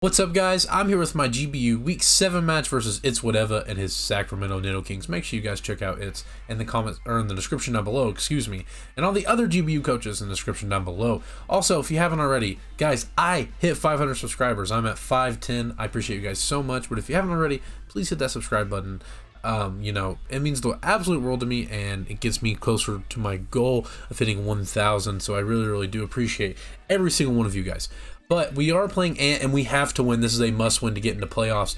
What's up, guys? I'm here with my GBU Week 7 match versus ItzWhateva and his Sacramento Nidokings. Make sure you guys check out Itz in the comments, or in the description down below, excuse me, and all the other GBU coaches in the description down below. Also, if you haven't already, guys, I hit 500 subscribers. I'm at 510. I appreciate you guys so much, but if you haven't already, please hit that subscribe button. You know, it means the absolute world to me, and it gets me closer to my goal of hitting 1,000, so I really do appreciate every single one of you guys. But we are playing Ant, and we have to win. This is a must-win to get into playoffs.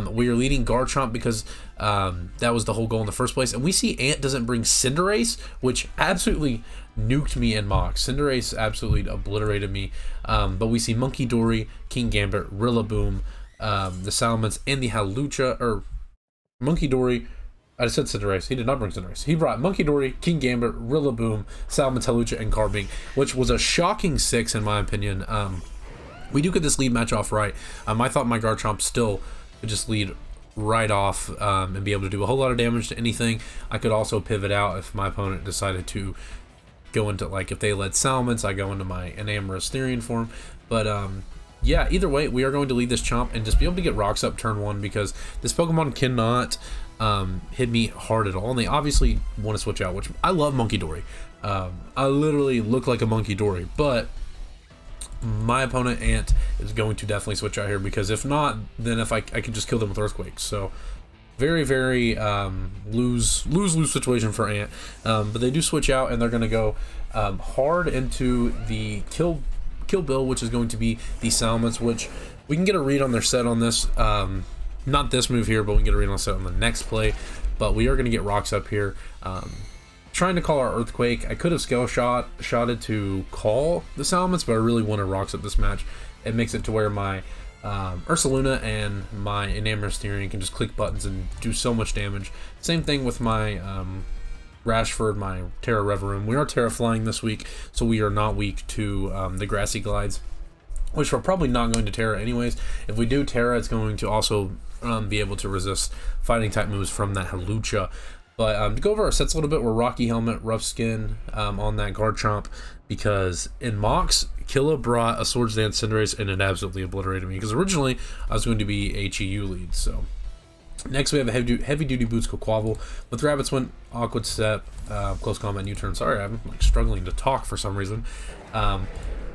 We are leading Garchomp because that was the whole goal in the first place. And we see Ant doesn't bring Cinderace, which absolutely nuked me in mock. Cinderace absolutely obliterated me. But we see Monkey Dory, King Gambit, Rillaboom, the Salamence, and the Hawlucha, or Monkey Dory. I just said Cinderace. He did not bring Cinderace. He brought Monkey Dory, King Gambit, Rillaboom, Salamence, Hawlucha, and Carbink, which was a shocking 6 in my opinion. We do get this lead match off right. I thought my Garchomp still would just lead right off and be able to do a whole lot of damage to anything. I could also pivot out if my opponent decided to go into, like, if they led Salamence, I go into my Enamorous Therian form. But yeah, either way, we are going to lead this Chomp and just be able to get rocks up turn 1 because this Pokemon cannot hit me hard at all. And they obviously want to switch out, which I love Monkey Dory. I literally look like a Monkey Dory, but my opponent Ant is going to definitely switch out here, because if not, then if I can just kill them with Earthquakes. So very lose situation for Ant. But they do switch out, and they're going to go hard into the Kill Bill, which is going to be the Salamence, which we can get a read on their set on this. Not this move here, but we can get a read on the set on the next play. But we are going to get rocks up here. Trying to call our Earthquake. I could have Scale Shotted to call the Salamence, but I really wanted rocks up this match. It makes it to where my Ursaluna and my Enamorous Therian can just click buttons and do so much damage. Same thing with my Rashford, my Terra Reverum. We are Terra Flying this week, so we are not weak to the Grassy Glides, which we're probably not going to Terra anyways. If we do Terra, it's going to also be able to resist fighting type moves from that Hawlucha. But to go over our sets a little bit, we're Rocky Helmet, Rough Skin on that Garchomp, because in mocks, Killua brought a Swords Dance Cinderace and it absolutely obliterated me, because originally I was going to be a GBU lead. So next we have a Heavy Duty Boots Quaquaval. With Rabbits went Awkward Step, Close Combat, U-Turn. Sorry, I'm like struggling to talk for some reason. And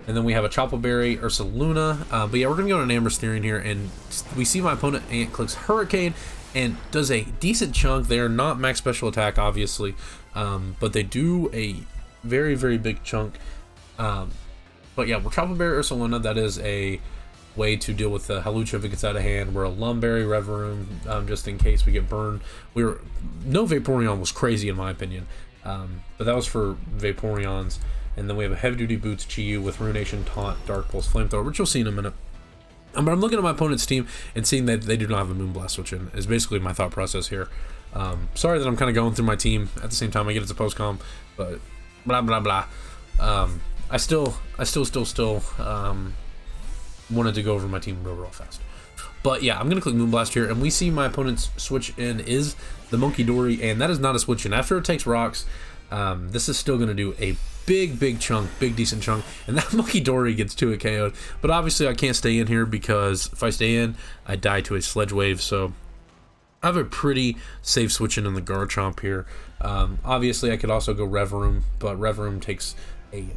then we have a Chople Berry, Ursaluna. But yeah, we're going to go to Enamorous Therian here, and we see my opponent Ant clicks Hurricane and does a decent chunk there. Not max special attack, obviously, but they do a very big chunk. But yeah, we're Chople Berry, Ursaluna. That is a way to deal with the Hawlucha if it gets out of hand. We're a Lumberry, Reverum, just in case we get burned. No Vaporeon was crazy in my opinion, but that was for Vaporeons. And then we have a Heavy Duty Boots GBU with Ruination, Taunt, Dark Pulse, Flamethrower, which you'll see in a minute. But I'm looking at my opponent's team and seeing that they do not have a Moonblast switch in is basically my thought process here. Sorry that I'm kind of going through my team at the same time I get it to post-com, but blah. I still wanted to go over my team real fast. But yeah, I'm going to click Moonblast here, and we see my opponent's switch in is the Monkey Dory, and that is not a switch in. After it takes rocks, this is still going to do a big chunk, decent chunk, and that Monkey Dory gets 2 KO'd. But obviously I can't stay in here, because if I stay in, I die to a Sledge Wave. So I have a pretty safe switch in the Garchomp here. Obviously I could also go Reverum, but Reverum takes a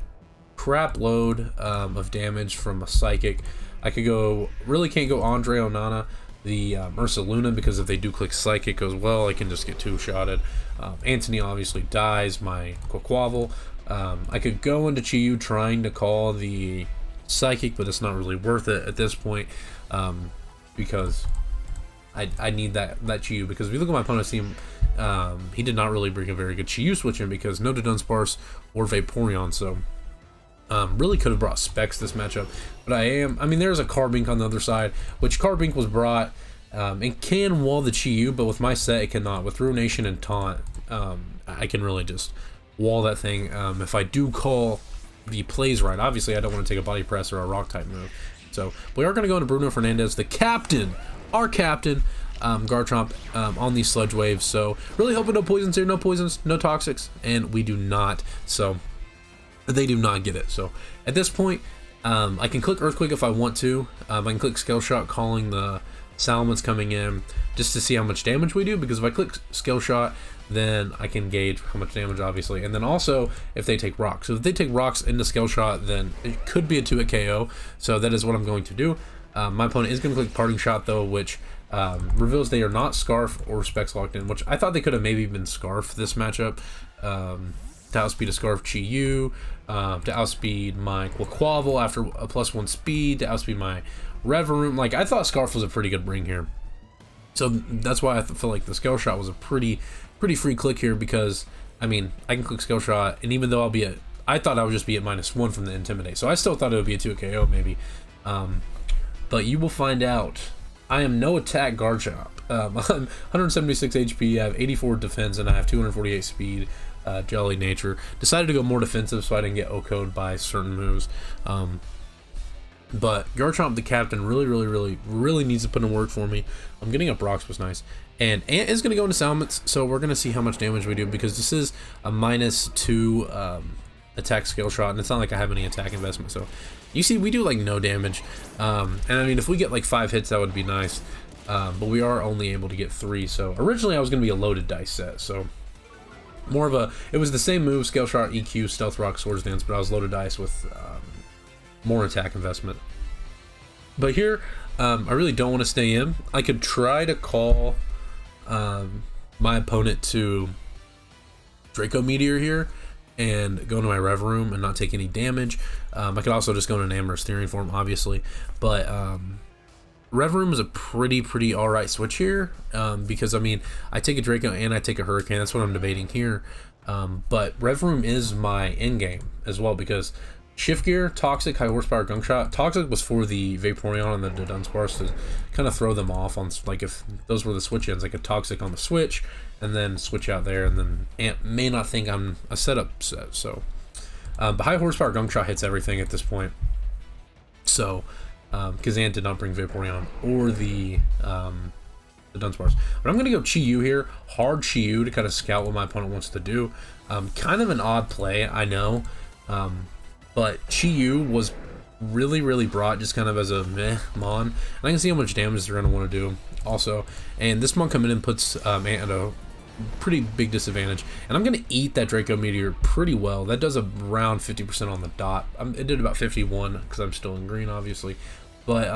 crap load of damage from a Psychic. I could go, really can't go Andre Onana, the Ursaluna, because if they do click Psychic as well, I can just get 2-shotted. Anthony obviously dies, my Quaquaval. I could go into GBU trying to call the Psychic, but it's not really worth it at this point, because I need that GBU, because if you look at my opponent's team, he did not really bring a very good GBU switch in, because no Dunsparce or Vaporeon, so really could have brought Specs this matchup. But I mean, there's a Carbink on the other side, which Carbink was brought and can wall the GBU, but with my set it cannot. With Ruination and Taunt, I can really just wall that thing. If I do call the plays right, obviously I don't want to take a Body Press or a Rock type move. So we are going to go into Bruno Fernandez, the captain, our captain, Garchomp, on these Sludge Waves. So really hoping no poisons here, no poisons, no toxics, and we do not. So they do not get it. So at this point, I can click Earthquake if I want to. I can click Scale Shot, calling the Salamence coming in, just to see how much damage we do, because if I click Scale Shot, then I can gauge how much damage, obviously. And then also, if they take rocks. So if they take rocks into Scale Shot, then it could be a 2-hit KO. So that is what I'm going to do. My opponent is going to click Parting Shot, though, which reveals they are not Scarf or Specs locked in, which I thought they could have maybe been Scarf this matchup. To outspeed a Scarf Chi-Yu, to outspeed my Quaquaval after a +1 speed, to outspeed my Revavroom. Like, I thought Scarf was a pretty good bring here. So that's why I feel like the Scale Shot was a pretty free click here, because, I mean, I can click Scale Shot, and even though I'll be at, I thought I would just be at -1 from the Intimidate. So I still thought it would be a 2 KO maybe. But you will find out. I am no attack Garchomp. I'm 176 HP, I have 84 defense, and I have 248 speed. Jelly nature. Decided to go more defensive so I didn't get OHKO'd by certain moves. But Garchomp, the captain, really needs to put in work for me. Getting up rocks was nice. And Ant is going to go into Salamence, so we're going to see how much damage we do, because this is a -2 attack Scale Shot, and it's not like I have any attack investment. So you see, we do like no damage. And I mean, if we get like 5 hits, that would be nice. But we are only able to get 3. So originally I was going to be a loaded dice set. So more of a, it was the same move, Scale Shot, EQ, Stealth Rock, Swords Dance, but I was loaded dice with more attack investment. But here, I really don't want to stay in. I could try to call my opponent to Draco Meteor here and go into my Revavroom and not take any damage. I could also just go into an Amorous Steering Form, obviously, but Revavroom is a pretty alright switch here, because I mean, I take a Draco and I take a Hurricane. That's what I'm debating here. But Revavroom is my end game as well, because Shift Gear, Toxic, High Horsepower, Gunk Shot. Toxic was for the Vaporeon and the Dunsparce to kind of throw them off on, like, if those were the switch ends, like a Toxic on the switch and then switch out there, and then Ant may not think I'm a setup set. So but High Horsepower Gunk Shot hits everything at this point. So because Ant did not bring Vaporeon or the Dunsparce. But I'm going to go Chi-Yu here. Hard Chi-Yu to kind of scout what my opponent wants to do. Kind of an odd play, I know. But Chi-Yu was really brought just kind of as a meh mon. And I can see how much damage they're going to want to do also. And this mon coming in puts Ant at a pretty big disadvantage. And I'm going to eat that Draco Meteor pretty well. That does around 50% on the dot. It did about 51 because I'm still in green, obviously. But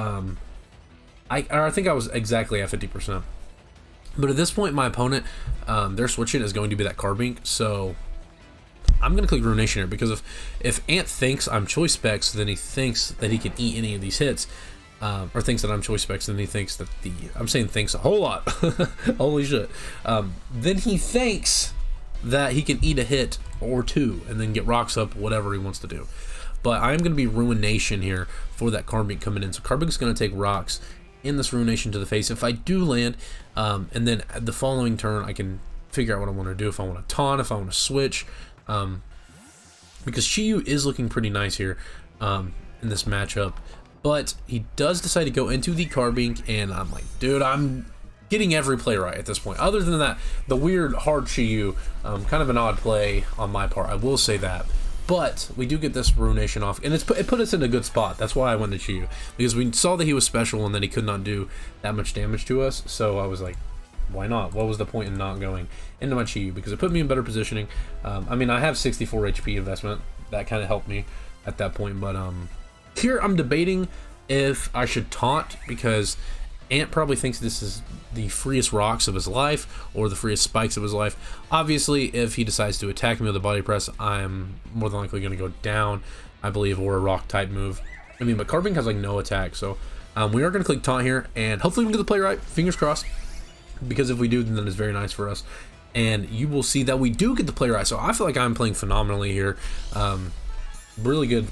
I think I was exactly at 50%. But at this point, my opponent, their switch in is going to be that Carbink. So I'm going to click Ruination here, because if Ant thinks I'm Choice Specs, then he thinks that he can eat any of these hits. Or thinks that I'm Choice Specs, then he thinks that I'm saying thinks a whole lot. Holy shit. Then he thinks that he can eat a hit or 2 and then get rocks up, whatever he wants to do. But I am going to be Ruination here for that Carbink coming in. So Carbink's going to take rocks in this Ruination to the face if I do land. And then the following turn, I can figure out what I want to do. If I want to taunt, if I want to switch. Because Chi-Yu is looking pretty nice here in this matchup. But he does decide to go into the Carbink, and I'm like, dude, I'm getting every play right at this point. Other than that, the weird hard Chi-Yu, kind of an odd play on my part, I will say that. But we do get this Ruination off, and it put us in a good spot. That's why I went to Chi-Yu, because we saw that he was special and that he could not do that much damage to us. So I was like, why not? What was the point in not going into my Chi-Yu? Because it put me in better positioning. I mean, I have 64 HP investment. That kind of helped me at that point. But here I'm debating if I should taunt, because Ant probably thinks this is the freest rocks of his life or the freest spikes of his life. Obviously, if he decides to attack me with a body press, I'm more than likely going to go down, I believe, or a rock type move. I mean, but Carbink has like no attack, so we are going to click taunt here, and hopefully we can get the play right. Fingers crossed, because if we do, then it's very nice for us. And you will see that we do get the play right. So I feel like I'm playing phenomenally here. Really good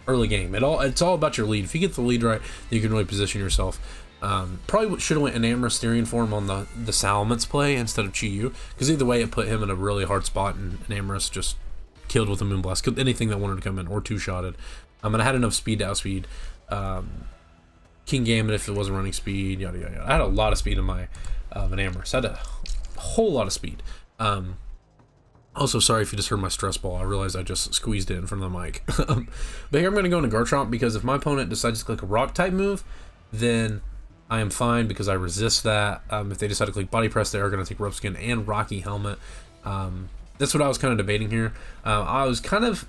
early game. It's all about your lead. If you get the lead right, you can really position yourself. Probably should have went an Amorous Steering Form on the Salamence play instead of Chi-Yu, because either way it put him in a really hard spot, and Amorous just killed with a Moonblast, killed anything that wanted to come in, or two-shotted. And I had enough speed to outspeed King Gambit if it wasn't running speed, yada yada yada. I had a lot of speed in my an Amorous. I had a whole lot of speed. Also, sorry if you just heard my stress ball. I realized I just squeezed it in front of the mic. But here I'm going to go into Garchomp because if my opponent decides to click a rock type move, then I am fine because I resist that. If they decide to click Body Press, they are going to take Rough Skin and Rocky Helmet. That's what I was kind of debating here. I was kind of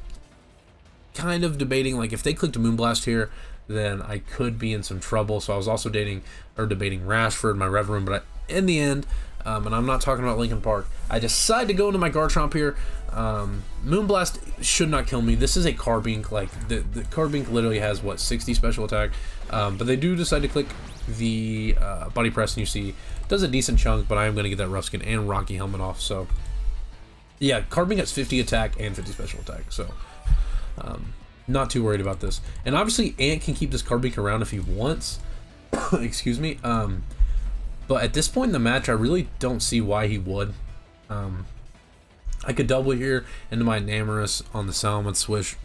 debating, like, if they clicked a Moonblast here, then I could be in some trouble. So I was also debating Rashford, my Rev Room, but in the end, and I'm not talking about Linkin Park, I decide to go into my Garchomp here. Moonblast should not kill me. This is a Carbink. Like, the Carbink literally has, what, 60 special attack? But they do decide to click the Body Press, and you see, does a decent chunk, but I am going to get that Rough Skin and Rocky Helmet off. So, yeah, Carbink has 50 attack and 50 special attack. So, not too worried about this. And obviously, Ant can keep this Carbink around if he wants. Excuse me. But at this point in the match, I really don't see why he would. I could double here into my Enamorus on the Salamence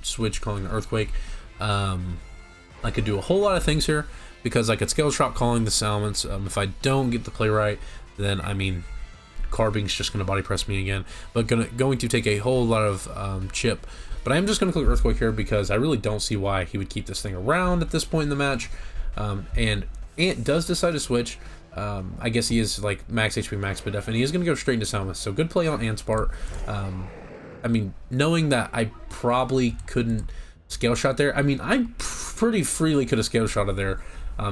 switch calling the Earthquake. I could do a whole lot of things here because I could Scale Shot calling the Salamence. If I don't get the play right, then, I mean, Carbink's just going to Body Press me again. But going to take a whole lot of chip. But I am just going to click Earthquake here because I really don't see why he would keep this thing around at this point in the match. And Ant does decide to switch. I guess he is like max HP, max def, and he is going to go straight into Salamence. So good play on Ant's part. I mean, knowing that I probably couldn't Scale Shot there, I mean, I pretty freely could have Scale Shotted there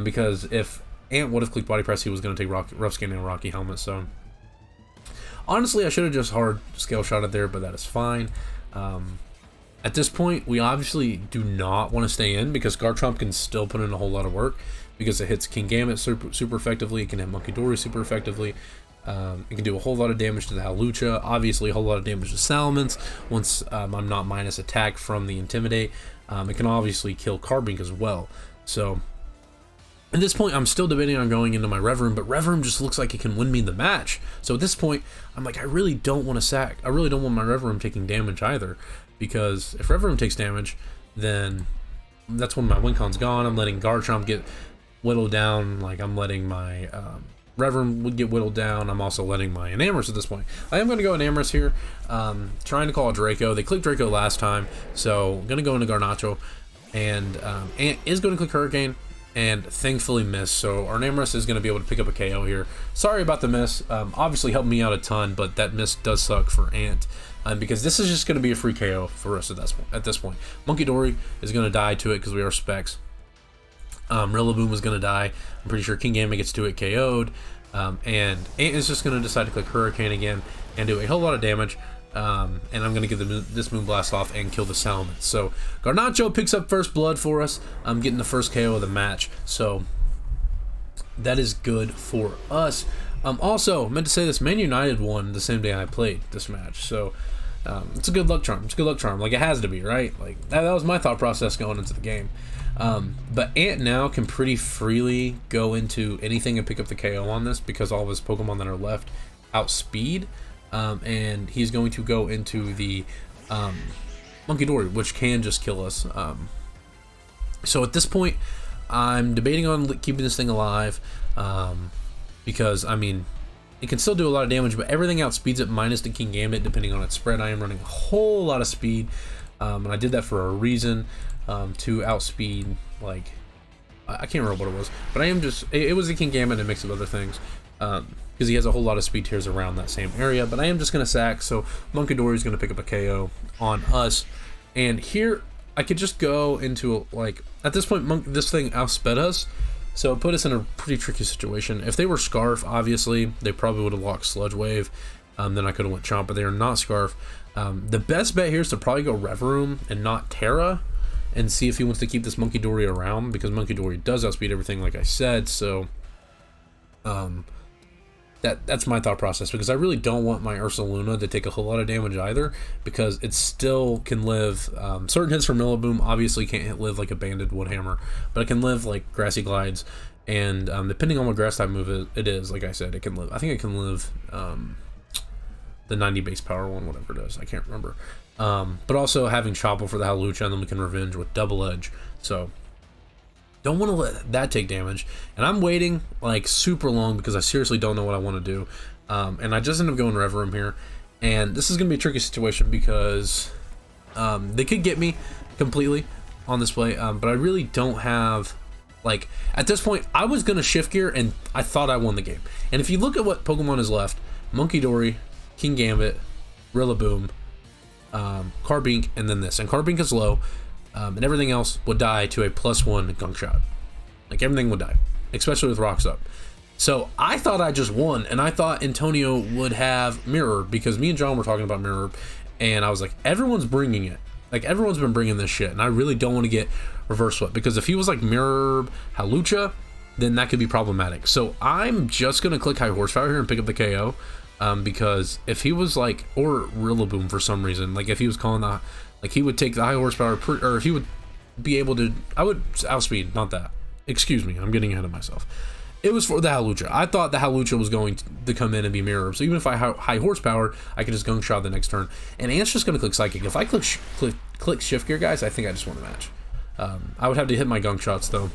because if Ant would have clicked Body Press, he was going to take Rough Skin and Rocky Helmet. So honestly, I should have just hard Scale Shotted there, but that is fine. At this point, we obviously do not want to stay in because Garchomp can still put in a whole lot of work because it hits Kingambit super effectively. It can hit Munkidori super effectively. It can do a whole lot of damage to the Hawlucha. Obviously, a whole lot of damage to Salamence once I'm not minus attack from the Intimidate. It can obviously kill Carbink as well. So at this point, I'm still debating on going into my Rev Room, but Rev Room just looks like it can win me the match. So at this point, I'm like, I really don't want to sack. I really don't want my Rev Room taking damage either. Because if Rev Room takes damage, then that's when my Wincon's gone. I'm letting Garchomp get whittled down. Like, I'm letting my Rev Room would get whittled down. I'm also letting my Enamorus at this point. I am going to go Enamorus here. Trying to call a Draco. They clicked Draco last time, so I'm going to go into Garnacho. And Ant is going to click Hurricane, and thankfully miss. So our Enamorus is going to be able to pick up a KO here. Sorry about the miss. Obviously helped me out a ton, but that miss does suck for Ant. Because this is just going to be a free KO for us at this point. Munkidori is going to die to it because we are specs. RILLABOOM is going to die. I'm pretty sure Kingambit gets to it KO'd. And Ant is just going to decide to click Hurricane again and do a whole lot of damage. And I'm going to get this Moonblast off and kill the Salamence. So Garnacho picks up first blood for us. I'm getting the first KO of the match. So that is good for us. Also, meant to say this, Man United won the same day I played this match. So it's a good luck charm. It's a good luck charm. Like, it has to be, right? Like, that was my thought process going into the game. But Ant now can pretty freely go into anything and pick up the KO on this because all of his Pokemon that are left outspeed. And he's going to go into the Munkidori, which can just kill us. So at this point, I'm debating on keeping this thing alive because, I mean, it can still do a lot of damage, but everything outspeeds it minus the Kingambit depending on its spread. I am running a whole lot of speed, and I did that for a reason, to outspeed, like, I can't remember what it was, but I am just, it was the Kingambit and a mix of other things, because he has a whole lot of speed tiers around that same area, but I am just going to sack, so Munkidori is going to pick up a KO on us, and here, I could just go into, like, at this point, this thing outsped us, so it put us in a pretty tricky situation. If they were Scarf, obviously, they probably would have locked Sludge Wave. Then I could have went Chomp, but they are not Scarf. The best bet here is to probably go Rev Room and not Terra and see if he wants to keep this Munkidori around because Munkidori does outspeed everything, like I said. So that's my thought process because I really don't want my Ursaluna to take a whole lot of damage either because it still can live. Certain hits from RILLABOOM obviously can't live like a Banded Woodhammer, but it can live like Grassy Glides, and depending on what Grass type move it is, like I said, it can live. I think it can live the 90 base power one, whatever it is. I can't remember. But also having Chopple for the Hawlucha, and then we can Revenge with Double Edge. So don't want to let that take damage, and I'm waiting like super long because I seriously don't know what I want to do, and I just ended up going Rev Room here, And this is going to be a tricky situation because they could get me completely on this play, but I really don't have, like, at this point, I was going to shift gear, and I thought I won the game. And if you look at what Pokemon is left, Monkey Dory, King Gambit, Rillaboom, Carbink, and then this. And Carbink is low, and everything else would die to a +1 Gunk Shot. Like, everything would die, especially with Rocks up. So I thought I just won, and I thought Antonio would have Mirror, because me and John were talking about Mirror, and I was like, everyone's bringing it. Like, everyone's been bringing this shit, and I really don't want to get Reverse Swept, because if he was like Mirror Hawlucha, then that could be problematic. So I'm just going to click High Horsepower here and pick up the KO, because if he was like, or Rillaboom for some reason, like if he was calling the, like he would take the High Horsepower, or he would be able to, I would outspeed, not that. Excuse me, I'm getting ahead of myself. It was for the Hawlucha. I thought the Hawlucha was going to come in and be Mirror. So even if I high horsepower, I could just Gunk Shot the next turn. And Ant's just going to click Psychic. If I click Shift Gear, guys, I think I just won the match. I would have to hit my Gunk Shots, though.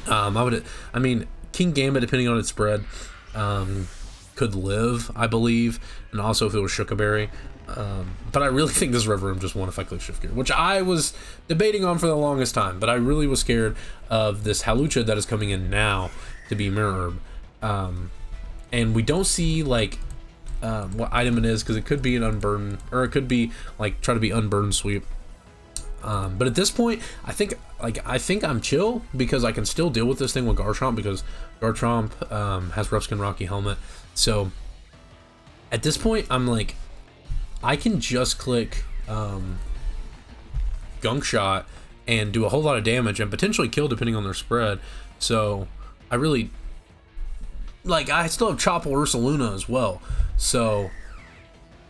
I mean, King Gambit, depending on its spread, could live, I believe. And also if it was Shookaberry. But I really think this River Room just won if I click Shift Gear, which I was debating on for the longest time. But I really was scared of this Hawlucha that is coming in now to be Mirror Herb. And we don't see like what item it is, because it could be an Unburden, or it could be like try to be Unburden Sweep. But at this point, I think I'm chill, because I can still deal with this thing with Garchomp, because Garchomp has Rough Skin Rocky Helmet. So at this point, I'm like, I can just click Gunk Shot and do a whole lot of damage and potentially kill depending on their spread. So I really, like, I still have Chople Ursaluna as well. So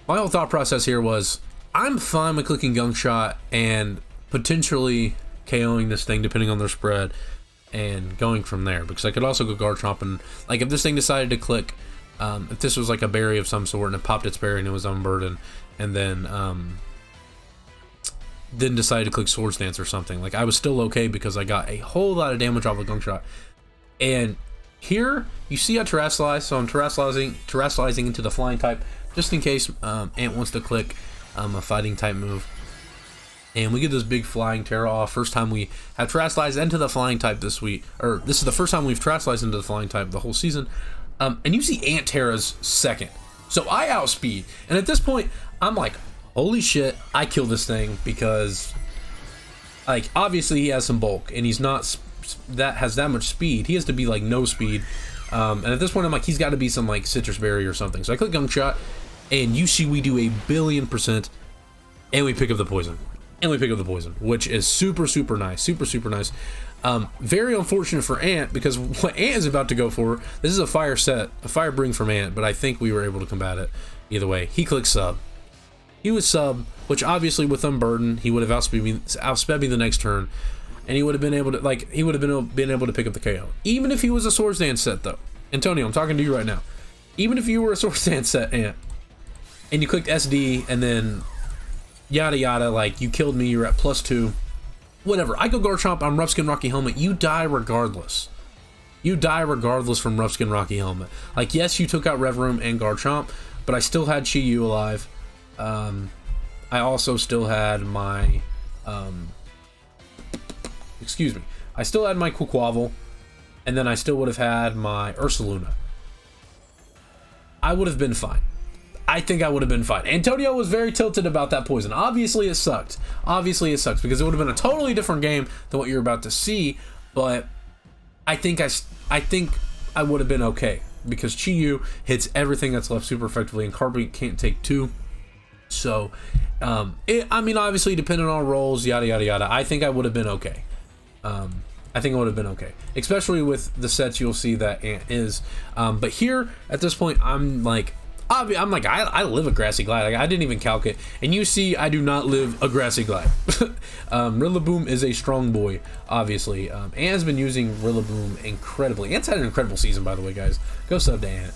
my whole thought process here was, I'm fine with clicking Gunk Shot and potentially KOing this thing depending on their spread and going from there, because I could also go Garchomp, and like if this thing decided to click, if this was like a berry of some sort and it popped its berry and it was Unburdened, and then decided to click Swords Dance or something, like I was still okay, because I got a whole lot of damage off of Gunk Shot. And here you see I Terrasilize, so I'm terrestrializing into the flying type, just in case Ant wants to click a fighting type move. And we get this big flying Terra off. First time we have Terrasilize into the flying type this week, or this is the first time we've Terrasilize into the flying type the whole season. And you see Ant Terra's second, so I outspeed, and at this point I'm like, holy shit, I kill this thing, because like obviously he has some bulk and he's not has that much speed. He has to be like no speed, and at this point I'm like, he's got to be some like Citrus Berry or something. So I click Gunk Shot, and you see we do 1,000,000,000%, and we pick up the poison, which is super nice, super nice. Very unfortunate for Ant, because what Ant is about to go for, this is a fire set, a fire bring from Ant, but I think we were able to combat it either way. He clicked Sub. He was Sub, which obviously with Unburden, he would have outsped me the next turn, and he would have been able to, like, he would have been able to pick up the KO. Even if he was a Swords Dance set, though. Antonio, I'm talking to you right now. Even if you were a Swords Dance set, Ant, and you clicked SD, and then yada yada, like, you killed me, you're at +2. Whatever, I go Garchomp, I'm Rough Skin Rocky Helmet, you die regardless. You die regardless from Rough Skin Rocky Helmet. Like, yes, you took out Revroom and Garchomp, but I still had Chi-Yu alive. I also still had my, I still had my Quaquaval, and then I still would have had my Ursaluna. I would have been fine. I think I would have been fine. Antonio was very tilted about that poison. Obviously it sucked. Obviously it sucks, because it would have been a totally different game than what you're about to see, but I think I would have been okay, because Chi-Yu hits everything that's left super effectively, and Carbink can't take 2. So, I mean, obviously, depending on rolls, yada, yada, yada, I think I would have been okay. I think it would have been okay, especially with the sets you'll see that Ant is. But here, at this point, I'm like, I live a Grassy Glide. Like, I didn't even calc it. And you see, I do not live a Grassy Glide. Rillaboom is a strong boy, obviously. Ant has been using Rillaboom incredibly. Ant's had an incredible season, by the way, guys. Go sub to Ant.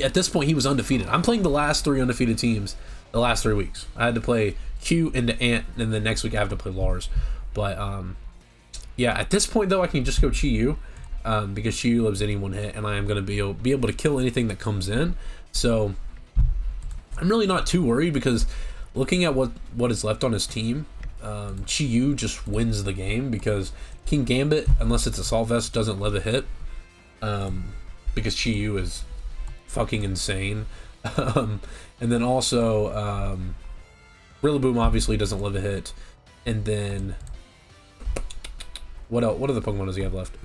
At this point, he was undefeated. I'm playing the last 3 undefeated teams the last 3 weeks. I had to play Q into Ant, and then next week I have to play Lars. But, yeah, at this point, though, I can just go Chi-Yu, because Chi-Yu lives any one hit, and I am going to be able to kill anything that comes in. So, I'm really not too worried because looking at what is left on his team, Chi-Yu just wins the game because King Gambit, unless it's Assault Vest, doesn't live a hit. Because Chi-Yu is fucking insane. And then also, Rillaboom obviously doesn't live a hit. And then, what else? What other Pokemon does he have left?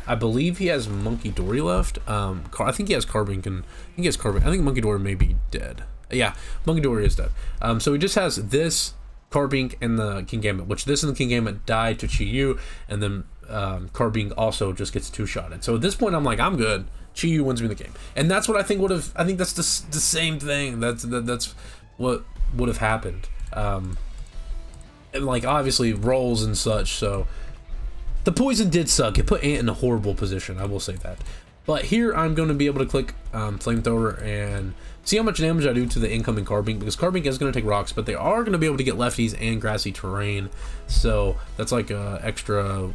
I believe he has Monkey Dory left. I think he has Carbink, and I think he has Carbink. I think Monkey Dory may be dead. Yeah, Monkey Dory is dead. So he just has this, Carbink, and the King Gambit, which this and the King Gambit died to Chi-Yu, and then Carbink also just gets two-shotted. So at this point, I'm like, I'm good. Chi-Yu wins me the game, and that's what I think would have. I think that's the same thing. That's what would have happened. And like obviously rolls and such. So the poison did suck. It put Ant in a horrible position. I will say that. But here I'm going to be able to click Flamethrower and see how much damage I do to the incoming Carbink, because Carbink is going to take rocks, but they are going to be able to get lefties and grassy terrain. So that's like extra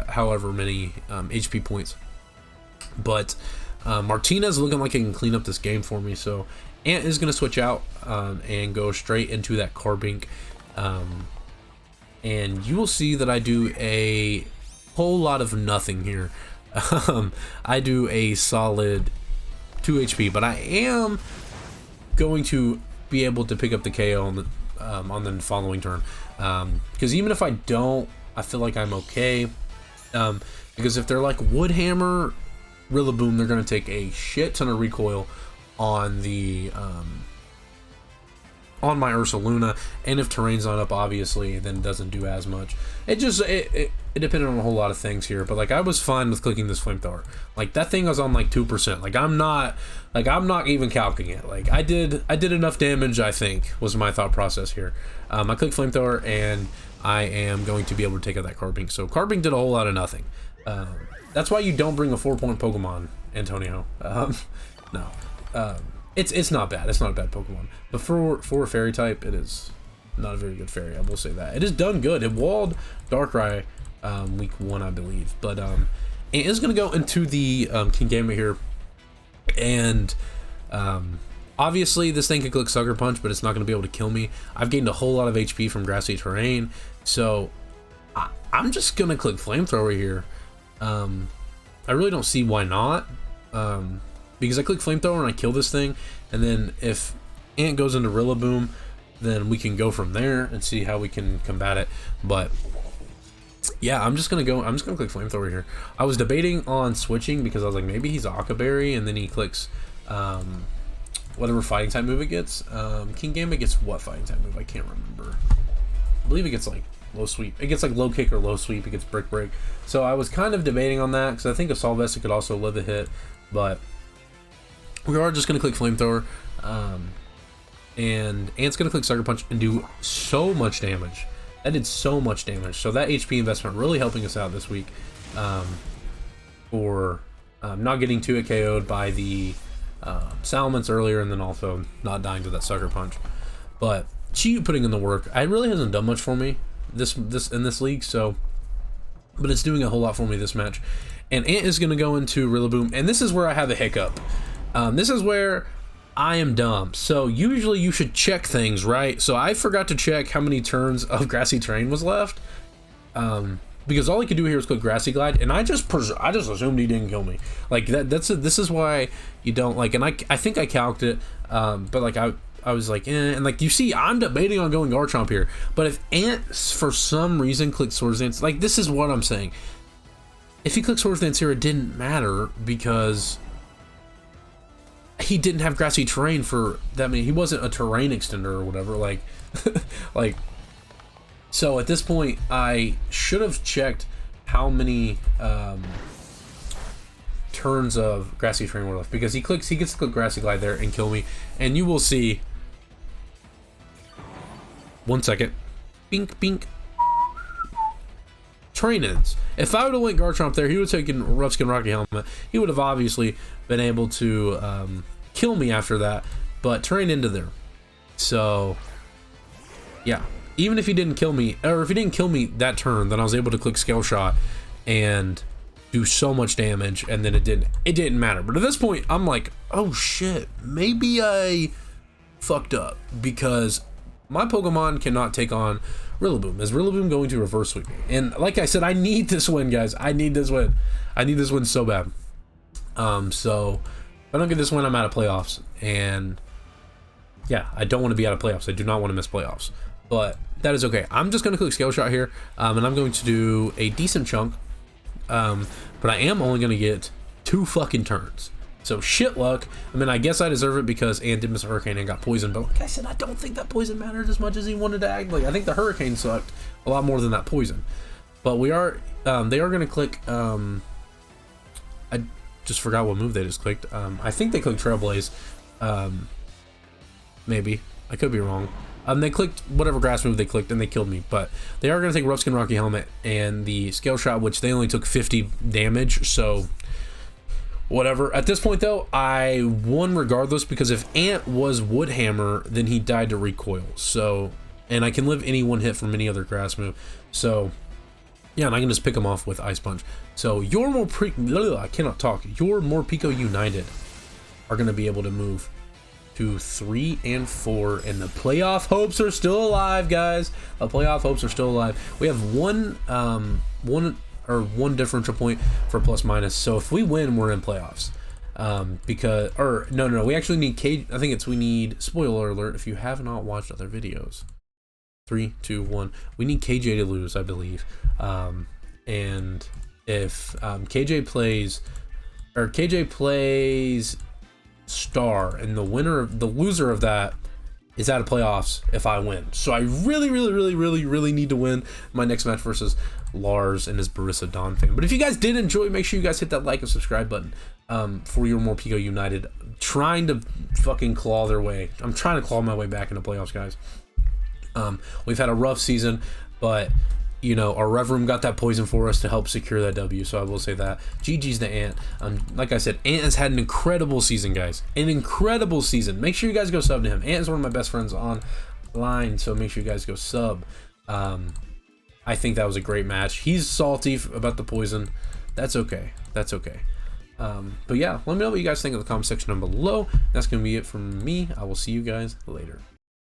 however many HP points. But Martinez looking like he can clean up this game for me. So Ant is going to switch out and go straight into that Carbink. And you will see that I do a whole lot of nothing here. I do a solid 2 HP, but I am going to be able to pick up the KO on the following turn. Because even if I don't, I feel like I'm okay. Because if they're like Woodhammer, Rillaboom, they're going to take a shit ton of recoil on the on my Ursaluna, and if terrain's not up, obviously, then it doesn't do as much. It depended on a whole lot of things here, but like I was fine with clicking this Flamethrower. Like that thing was on like 2%. Like I'm not even calcing it. Like I did enough damage, I think, was my thought process here. I click Flamethrower and I am going to be able to take out that Carbink. So Carbink did a whole lot of nothing. That's why you don't bring a 4-point Pokemon, Antonio. No. It's not bad. It's not a bad Pokemon. But for a fairy type, it is not a very good fairy. I will say that. It has done good. It walled Darkrai week 1, I believe. But it is going to go into the King Gambit here. And obviously, this thing can click Sucker Punch, but it's not going to be able to kill me. I've gained a whole lot of HP from grassy terrain. So I'm just going to click Flamethrower here. I really don't see why not. Because I click Flamethrower and I kill this thing, and then if Ant goes into Rillaboom, then we can go from there and see how we can combat it. But yeah, I'm just gonna click Flamethrower here. I was debating on switching because I was like, maybe he's Akaberry, and then he clicks whatever fighting type move it gets. King Gambit gets what fighting type move? I can't remember. I believe it gets like low sweep. It gets like low kick or low sweep. It gets brick break. So I was kind of debating on that because I think Assault Vest could also live a hit, but we are just going to click Flamethrower, and Ant's going to click Sucker Punch and do so much damage. That did so much damage. So that HP investment really helping us out this week for not getting too KO'd by the Salamence earlier, and then also not dying to that Sucker Punch. But Chi-Yu putting in the work. It really hasn't done much for me this in this league, so but it's doing a whole lot for me this match. And Ant is going to go into Rillaboom, and this is where I have a hiccup. This is where I am dumb. So usually you should check things, right? So I forgot to check how many turns of Grassy Terrain was left. Because all he could do here was click Grassy Glide, and I just assumed he didn't kill me. Like this is why you don't like, and I think I calced it, but like I was like, and like you see, I'm debating on going Garchomp here. But if Ant for some reason clicked Swords Dance, like this is what I'm saying. If he clicked Swords Dance here, it didn't matter because he didn't have grassy terrain for that many. He wasn't a terrain extender or whatever. Like, like. So at this point, I should have checked how many turns of grassy terrain were left, because he gets to click Grassy Glide there and kill me, and you will see. 1 second. Bink, bink. Terrain ends. If I would have went Garchomp there, he would have taken Rough Skin Rocky Helmet. He would have obviously been able to kill me after that, but terrain ended there. So, yeah. Even if he didn't kill me, or if he didn't kill me that turn, then I was able to click Scale Shot and do so much damage, and then it didn't matter. But at this point, I'm like, oh shit, maybe I fucked up, because my Pokemon cannot take on RILLABOOM. Is RILLABOOM going to reverse sweep me? And like I said, I need this win, guys. I need this win. I need this win so bad. So if I don't get this win, I'm out of playoffs. And yeah, I don't want to be out of playoffs. I do not want to miss playoffs. But that is okay. I'm just going to click Scale Shot here, and I'm going to do a decent chunk. But I am only going to get 2 fucking turns. So shit luck. I mean, I guess I deserve it because Ant did miss a Hurricane and got poisoned. But like I said, I don't think that poison mattered as much as he wanted to act. Like, I think the Hurricane sucked a lot more than that poison. But we are, they are going to click, I just forgot what move they just clicked. I think they clicked Trailblaze. Maybe. I could be wrong. They clicked whatever grass move they clicked, and they killed me. But they are going to take Rough Skin Rocky Helmet and the Scale Shot, which they only took 50 damage. So whatever. At this point, though, I won regardless, because if Ant was Wood Hammer, then he died to recoil. So, and I can live any one hit from any other grass move. So yeah, and I can just pick him off with Ice Punch. So your I cannot talk. Your Morpeko United are going to be able to move to 3 and 4, and the playoff hopes are still alive, guys. The playoff hopes are still alive. We have one differential point for plus minus. So if we win, we're in playoffs. Because, or no, we actually need I think it's, we need, spoiler alert, if you have not watched other videos. 3, 2, 1. We need KJ to lose, I believe. And if KJ plays Star, and the loser of that is out of playoffs if I win. So I really need to win my next match versus Lars and his Barissa Dawn fan. But if you guys did enjoy, make sure you guys hit that like and subscribe button for your Morpeko United trying to fucking claw their way. I'm trying to claw my way back into playoffs, guys. We've had a rough season, but you know, our Rev Room got that poison for us to help secure that W, so I will say that. GG's to Ant. Like I said, Ant has had an incredible season, guys. An incredible season. Make sure you guys go sub to him. Ant is one of my best friends online, so make sure you guys go sub. I think that was a great match. He's salty about the poison. That's okay. That's okay. But yeah, let me know what you guys think in the comment section down below. That's going to be it from me. I will see you guys later.